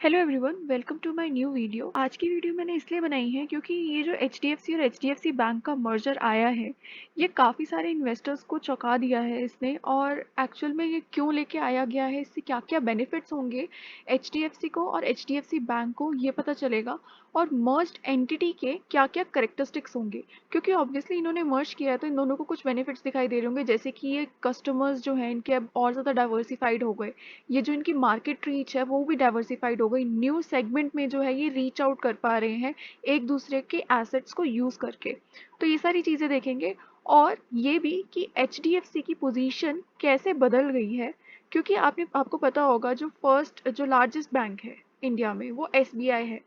Hello everyone, welcome to my new video. आज की video मैंने इसलिए बनाई है क्योंकि ये जो एचडीएफसी और एचडीएफसी बैंक का मर्जर आया है, ये काफ़ी सारे इन्वेस्टर्स को चौंका दिया है इसने। और एक्चुअल में ये क्यों लेके आया गया है, इससे क्या क्या बेनिफिट्स होंगे एचडीएफसी को और एचडीएफसी बैंक को, ये पता चलेगा। और मर्ज्ड एंटिटी के क्या क्या करेक्टरिस्टिक्स होंगे, क्योंकि ऑब्वियसली इन्होंने मर्ज किया है तो इन दोनों को कुछ बेनिफिट्स दिखाई दे रहे होंगे, जैसे कि ये कस्टमर्स जो हैं इनके अब और ज़्यादा डाइवर्सिफाइड हो गए। ये जो इनकी मार्केट रीच है वो भी डाइवर्सिफाइड हो गई। न्यू सेगमेंट में जो है ये रीच आउट कर पा रहे हैं एक दूसरे के एसेट्स को यूज़ करके। तो ये सारी चीज़ें देखेंगे। और ये भी कि एचडीएफसी की पोजीशन कैसे बदल गई है, क्योंकि आपको पता होगा जो फर्स्ट जो लार्जेस्ट बैंक है इंडिया में वो एसबीआई है।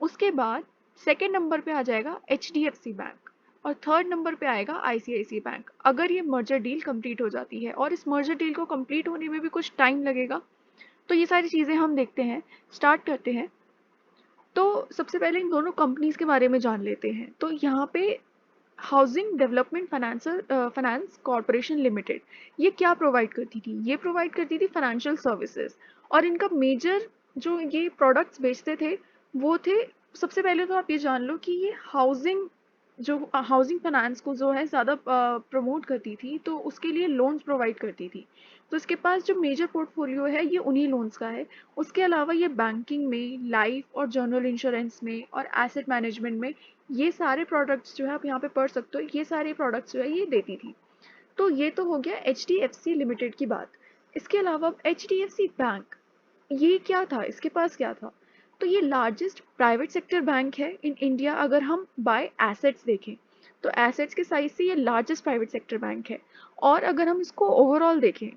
उसके बाद सेकेंड नंबर पे आ जाएगा एचडीएफसी बैंक और थर्ड नंबर पे आएगा आईसीआईसी बैंक, अगर ये मर्जर डील कंप्लीट हो जाती है। और इस मर्जर डील को कंप्लीट होने में भी कुछ टाइम लगेगा। तो ये सारी चीज़ें हम देखते हैं, स्टार्ट करते हैं। तो सबसे पहले इन दोनों कंपनीज के बारे में जान लेते हैं। तो यहाँ पे housing development finance corporation limited, ये क्या प्रोवाइड करती थी? ये प्रोवाइड करती थी फाइनेंशियल सर्विसेज। और इनका मेजर जो ये प्रोडक्ट्स बेचते थे वो थे, सबसे पहले तो आप ये जान लो कि ये हाउसिंग फाइनेंस को जो है ज़्यादा प्रमोट करती थी, तो उसके लिए लोन्स प्रोवाइड करती थी। तो इसके पास जो मेजर पोर्टफोलियो है ये उन्हीं लोन्स का है। उसके अलावा ये बैंकिंग में, लाइफ और जनरल इंश्योरेंस में और एसेट मैनेजमेंट में, ये सारे प्रोडक्ट्स जो है आप यहाँ पे पढ़ सकते हो, ये सारे प्रोडक्ट्स जो है ये देती थी। तो ये तो हो गया H D F C limited की बात। इसके अलावा H D F C bank, ये क्या था, इसके पास क्या था? तो ये लार्जेस्ट प्राइवेट सेक्टर बैंक है इन इंडिया। अगर हम बाय एसेट्स देखें तो एसेट्स के साइज से ये लार्जेस्ट प्राइवेट सेक्टर बैंक है। और अगर हम इसको ओवरऑल देखें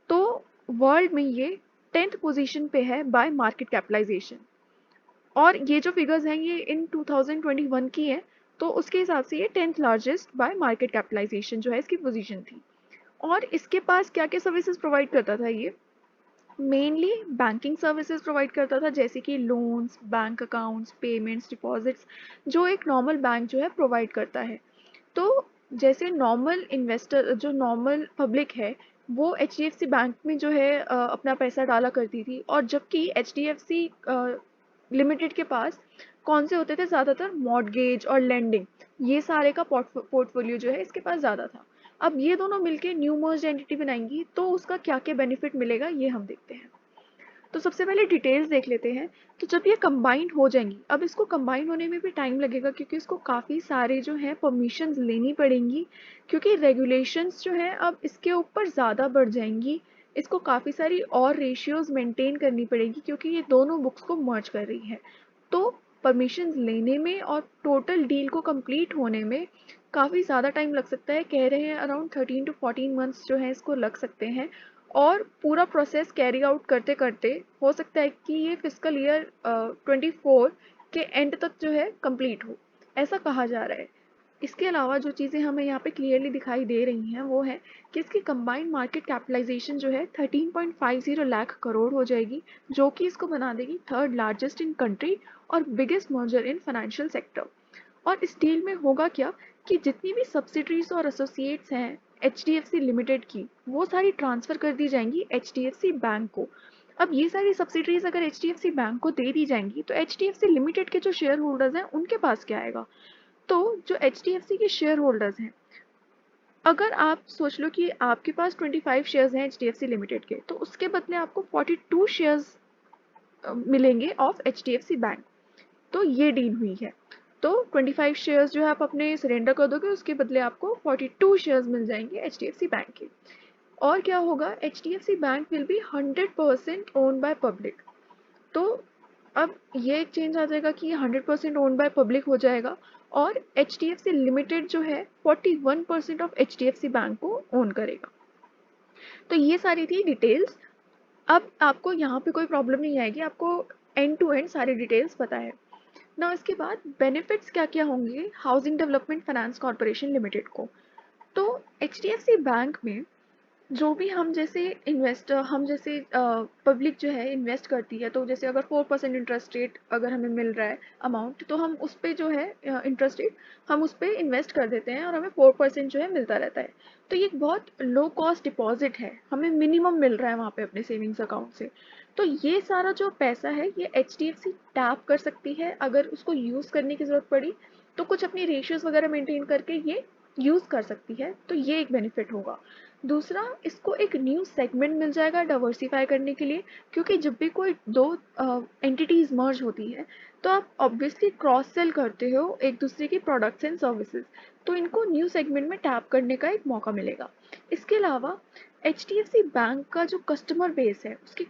तो वर्ल्ड में ये 10th पोजीशन पे है बाय मार्केट कैपिटलाइजेशन। और ये जो फिगर्स हैं ये इन 2021 की है, तो उसके हिसाब से ये 10th largest by market capitalisation जो है इसकी पोजीशन थी। और इसके पास क्या क्या सर्विसेज प्रोवाइड करता था ये? मेनली बैंकिंग सर्विसेज प्रोवाइड करता था, जैसे कि loans, bank accounts, payments, deposits, जो एक नॉर्मल बैंक जो है प्रोवाइड करता है। तो जैसे नॉर्मल इन्वेस्टर, जो नॉर्मल पब्लिक है, वो H D F C bank में जो है अपना पैसा डाला करती थी। और जबकि H D F C limited के पास कौन से होते थे ज़्यादातर? मॉर्टगेज और लेंडिंग, ये सारे का पोर्टफोलियो जो है इसके पास ज़्यादा था। अब ये दोनों मिलके न्यू मर्ज्ड एंटिटी बनाएंगी, तो उसका क्या क्या बेनिफिट मिलेगा ये हम देखते हैं। तो सबसे पहले डिटेल्स देख लेते हैं। तो जब ये कंबाइंड हो जाएंगी, अब इसको कंबाइन होने में भी टाइम लगेगा क्योंकि इसको काफ़ी सारे जो हैं परमिशंस लेनी पड़ेंगी, क्योंकि रेगुलेशंस जो हैं अब इसके ऊपर ज़्यादा बढ़ जाएंगी। इसको काफ़ी सारी और रेशियोज मेंटेन करनी पड़ेगी क्योंकि ये दोनों बुक्स को मर्ज कर रही है। तो परमिशंस लेने में और टोटल डील को कंप्लीट होने में काफ़ी ज़्यादा टाइम लग सकता है। कह रहे हैं अराउंड 13 to 14 मंथ्स जो है इसको लग सकते हैं। और पूरा प्रोसेस कैरी आउट करते करते हो सकता है कि ये फिजिकल ईयर 24 के एंड तक जो है कंप्लीट हो, ऐसा कहा जा रहा है। इसके अलावा जो चीज़ें हमें यहाँ पे क्लियरली दिखाई दे रही हैं वो है कि इसकी कंबाइंड मार्केट कैपिटलाइजेशन जो है 13.50 लाख करोड़ हो जाएगी, जो कि इसको बना देगी थर्ड लार्जेस्ट इन कंट्री और biggest merger in financial sector. और इस डील में होगा क्या कि जितनी भी सब्सिडरीज और एसोसिएट्स हैं H D F C limited की, वो सारी ट्रांसफ़र कर दी जाएंगी H D F C bank को। अब ये सारी सब्सिडरीज अगर H D F C bank को दे दी जाएंगी तो H D F C limited के जो शेयर होल्डर्स हैं उनके पास क्या आएगा? तो जो एच डी एफ सी के शेयर होल्डर्स हैं, अगर आप सोच लो कि आपके पास 25 शेयर्स हैं H D F C limited के, तो उसके बदले आपको 42 शेयर्स मिलेंगे of H D F C bank. तो ये डील हुई है। तो 25 शेयर्स जो है आप अपने सरेंडर कर दोगे, उसके बदले आपको 42 शेयर्स मिल जाएंगे H D F C bank के। और क्या होगा, H D F C bank will be 100% owned by public. तो अब ये एक चेंज आ जाएगा कि 100% ओन्ड बाय पब्लिक हो जाएगा। और H D F C limited जो है 41% of H D F C bank को ओन करेगा। तो ये सारी थी डिटेल्स। अब आपको यहाँ पे कोई प्रॉब्लम नहीं आएगी, आपको एंड टू एंड सारी डिटेल्स पता है ना। इसके बाद बेनिफिट्स क्या क्या होंगे housing development finance corporation limited को? तो H D F C bank में जो भी हम जैसे पब्लिक जो है इन्वेस्ट करती है, तो जैसे अगर 4% इंटरेस्ट रेट अगर हमें मिल रहा है अमाउंट, तो हम उस पर जो है इंटरेस्ट रेट हम उस पर इन्वेस्ट कर देते हैं और हमें 4% जो है मिलता रहता है। तो ये एक बहुत लो कॉस्ट डिपॉजिट है, हमें मिनिमम मिल रहा है वहाँ पे अपने सेविंग्स अकाउंट से। तो ये सारा जो पैसा है ये एचडीएफसी टैप कर सकती है, अगर उसको यूज़ करने की ज़रूरत पड़ी तो कुछ अपनी रेशियोज वगैरह मेंटेन करके ये यूज़ कर सकती है, तो ये एक बेनिफिट होगा। दूसरा, इसको एक न्यू सेगमेंट मिल जाएगा डाइवर्सिफाई करने के लिए, क्योंकि जब भी कोई दो एंटिटीज मर्ज होती है तो आप ऑब्वियसली क्रॉस सेल करते हो एक दूसरे की प्रोडक्ट्स एंड सर्विसेज, तो इनको न्यू सेगमेंट में टैप करने का एक मौका मिलेगा। इसके अलावा एचडीएफसी बैंक का जो कस्टमर बेस है उसके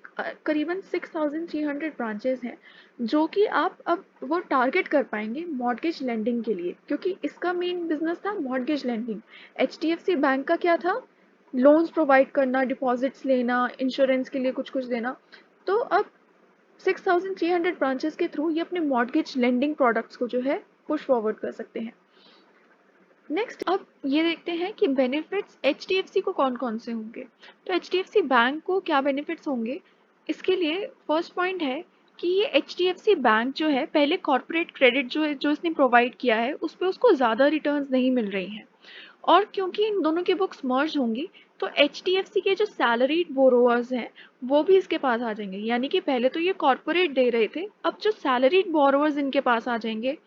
करीबन 6300 ब्रांचेस हैं, जो कि आप अब वो टारगेट कर पाएंगे मॉर्गेज लेंडिंग के लिए, क्योंकि इसका मेन बिजनेस था मॉर्गेज लेंडिंग। एचडीएफसी बैंक का क्या था? लोन्स प्रोवाइड करना, डिपॉजिट्स लेना, इंश्योरेंस के लिए कुछ कुछ देना। तो अब 6300 ब्रांचेस के थ्रू ये अपने मॉर्गेज लेंडिंग प्रोडक्ट्स को जो है पुश फॉरवर्ड कर सकते हैं। नेक्स्ट, अब ये देखते हैं कि बेनिफिट्स एचडीएफसी को कौन कौन से होंगे। तो एचडीएफसी बैंक को क्या बेनिफिट्स होंगे, इसके लिए फर्स्ट पॉइंट है कि ये एचडीएफसी बैंक जो है पहले कॉर्पोरेट क्रेडिट जो इसने प्रोवाइड किया है उस पर उसको ज़्यादा रिटर्न्स नहीं मिल रही हैं, और क्योंकि इन दोनों की बुक्स मर्ज होंगी तो एचडीएफसी के जो सैलरीड बोरोवर्स हैं वो भी इसके पास आ जाएंगे। यानी कि पहले तो ये कॉर्पोरेट दे रहे थे, अब जो सैलरीड बोरोवर्स इनके पास आ जाएंगे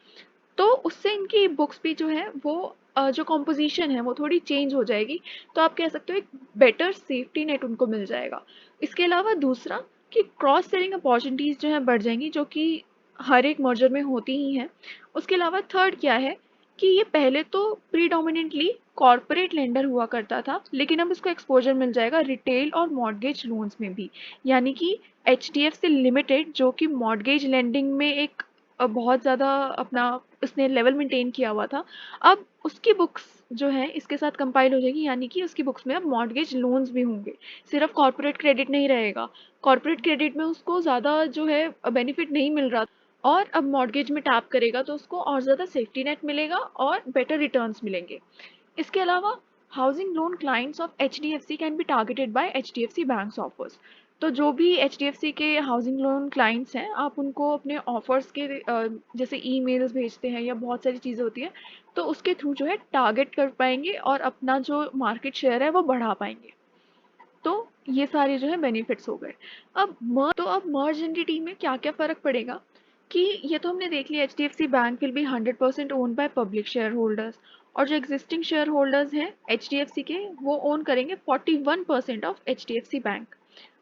तो उससे इनकी बुक्स भी जो है वो जो कॉम्पोजिशन है वो थोड़ी चेंज हो जाएगी। तो आप कह सकते हो एक बेटर सेफ्टी नेट उनको मिल जाएगा। इसके अलावा दूसरा कि क्रॉस सेलिंग अपॉर्चुनिटीज़ जो है बढ़ जाएंगी, जो कि हर एक मर्जर में होती ही हैं। उसके अलावा थर्ड क्या है कि ये पहले तो प्रीडोमिनेंटली कॉर्पोरेट लेंडर हुआ करता था, लेकिन अब इसको एक्सपोजर मिल जाएगा रिटेल और मॉर्गेज लोन्स में भी। यानी कि एचडीएफसी लिमिटेड जो कि मॉर्गेज लेंडिंग में एक बहुत ज़्यादा अपना उसने लेवल मेंटेन किया हुआ था, अब उसकी बुक्स जो है इसके साथ कंपाइल हो जाएगी। यानी कि उसकी बुक्स में अब मॉर्गेज लोन्स भी होंगे, सिर्फ कॉर्पोरेट क्रेडिट नहीं रहेगा। कॉर्पोरेट क्रेडिट में उसको ज़्यादा जो है बेनिफिट नहीं मिल रहा, और अब मॉर्गेज में टैप करेगा तो उसको और ज़्यादा सेफ्टी नेट मिलेगा और बेटर रिटर्न्स मिलेंगे। इसके अलावा housing loan clients of HDFC can be targeted by HDFC banks offers. तो जो भी एचडीएफसी के हाउसिंग लोन क्लाइंट्स हैं आप उनको अपने ऑफर्स के जैसे ईमेल्स भेजते हैं या बहुत सारी चीज़ें होती हैं, तो उसके थ्रू जो है टारगेट कर पाएंगे और अपना जो मार्केट शेयर है वो बढ़ा पाएंगे। तो ये सारे जो है बेनिफिट्स हो गए। अब मर्ज एंटिटी में क्या क्या फ़र्क पड़ेगा कि ये तो हमने देख लिया HDFC bank will be 100% own by public share holders, और जो एग्जिस्टिंग शेयर होल्डर्स हैं एचडीएफसी के वो ओन करेंगे 41% ऑफ एचडीएफसी बैंक।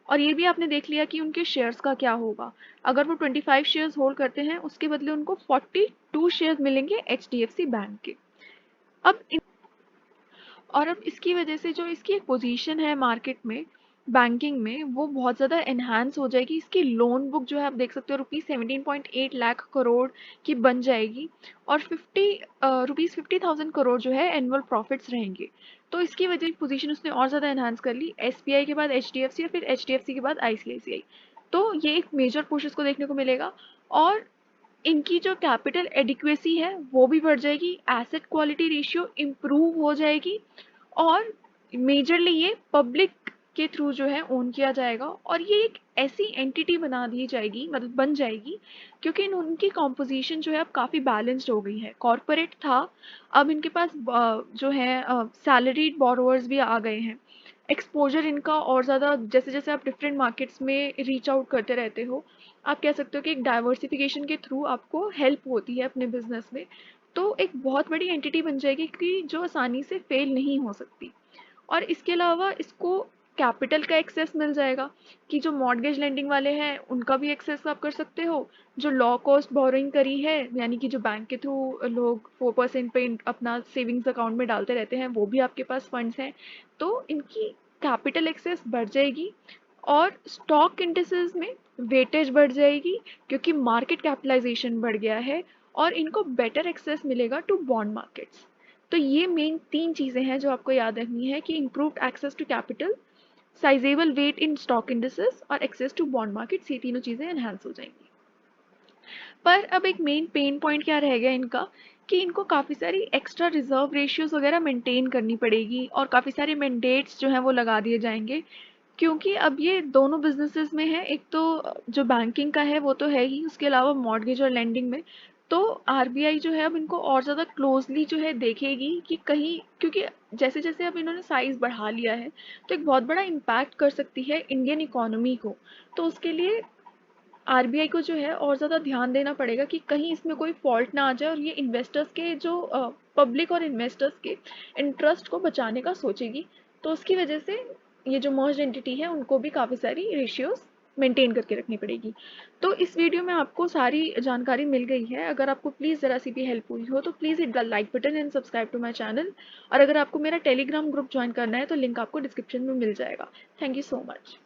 और ये भी आपने देख लिया कि उनके शेयर्स का क्या होगा। अगर वो 25 शेयर्स होल्ड करते हैं उसके बदले उनको 42 शेयर्स मिलेंगे एचडीएफसी बैंक के। अब और अब इसकी वजह से जो इसकी एक पोजीशन है मार्केट में, बैंकिंग में, वो बहुत ज़्यादा एनहांस हो जाएगी। इसकी लोन बुक जो है आप देख सकते हो ₹17.8 लाख करोड़ की बन जाएगी, और ₹50,000 जो है एनुअल प्रॉफिट्स रहेंगे। तो इसकी वजह पोजीशन उसने और ज़्यादा एनहांस कर ली। एसबीआई के बाद एचडीएफसी और फिर एचडीएफसी के बाद आईसीआईसीआई। तो ये एक मेजर पुश इसको देखने को मिलेगा, और इनकी जो कैपिटल एडिक्वेसी है वो भी बढ़ जाएगी, एसेट क्वालिटी रेशियो इम्प्रूव हो जाएगी, और मेजरली ये पब्लिक के थ्रू जो है ओन किया जाएगा, और ये एक ऐसी एंटिटी बना दी जाएगी, मतलब बन जाएगी, क्योंकि उनकी कॉम्पोजिशन जो है अब काफ़ी बैलेंस्ड हो गई है। कॉरपोरेट था, अब इनके पास जो है सैलरीड बोरोवर्स भी आ गए हैं। एक्सपोजर इनका और ज़्यादा, जैसे जैसे आप डिफरेंट मार्केट्स में रीच आउट करते रहते हो, आप कह सकते हो कि एक डाइवर्सिफिकेशन के थ्रू आपको हेल्प होती है अपने बिजनेस में। तो एक बहुत बड़ी एंटिटी बन जाएगी कि जो आसानी से फेल नहीं हो सकती। और इसके अलावा इसको कैपिटल का एक्सेस मिल जाएगा कि जो मॉर्गेज लेंडिंग वाले हैं उनका भी एक्सेस आप कर सकते हो। जो लो कॉस्ट बोरोइंग करी है, यानी कि जो बैंक के थ्रू लोग 4% पे अपना सेविंग्स अकाउंट में डालते रहते हैं, वो भी आपके पास फंड्स हैं। तो इनकी कैपिटल एक्सेस बढ़ जाएगी, और स्टॉक इंडिसेस में वेटेज बढ़ जाएगी क्योंकि मार्केट कैपिटलाइजेशन बढ़ गया है, और इनको बेटर एक्सेस मिलेगा टू बॉन्ड मार्केट्स। तो ये मेन 3 चीज़ें हैं जो आपको याद रखनी है कि improved access to capital, sizeable weight in stock indices और एक्सेस टू बॉन्ड मार्केट्स, ये तीनों चीज़ें एनहांस हो जाएंगी। पर अब एक मेन पेन पॉइंट क्या रह गया इनका कि इनको काफ़ी सारी एक्स्ट्रा रिजर्व रेशियोज वगैरह मेंटेन करनी पड़ेगी, और काफ़ी सारे मैंडेट्स जो हैं वो लगा दिए जाएंगे, क्योंकि अब ये दोनों बिजनेसेस में है। एक तो जो बैंकिंग का है वो तो है ही, उसके अलावा मॉर्गेज और लेंडिंग में तो आरबीआई जो है अब इनको और ज़्यादा क्लोजली जो है देखेगी कि कहीं, क्योंकि जैसे जैसे अब इन्होंने साइज बढ़ा लिया है तो एक बहुत बड़ा इम्पैक्ट कर सकती है इंडियन इकोनॉमी को। तो उसके लिए आरबीआई को जो है और ज़्यादा ध्यान देना पड़ेगा कि कहीं इसमें कोई फॉल्ट ना आ जाए, और ये इन्वेस्टर्स के जो पब्लिक और इन्वेस्टर्स के इंटरेस्ट को बचाने का सोचेगी। तो उसकी वजह से ये जो मर्ज एंटिटी है उनको भी काफ़ी सारी रेशियोज मेंटेन करके रखनी पड़ेगी। तो इस वीडियो में आपको सारी जानकारी मिल गई है। अगर आपको प्लीज़ ज़रा सी भी हेल्प हुई हो तो please hit the like button and subscribe to my channel. और अगर आपको मेरा टेलीग्राम ग्रुप ज्वाइन करना है तो लिंक आपको डिस्क्रिप्शन में मिल जाएगा। Thank you so much.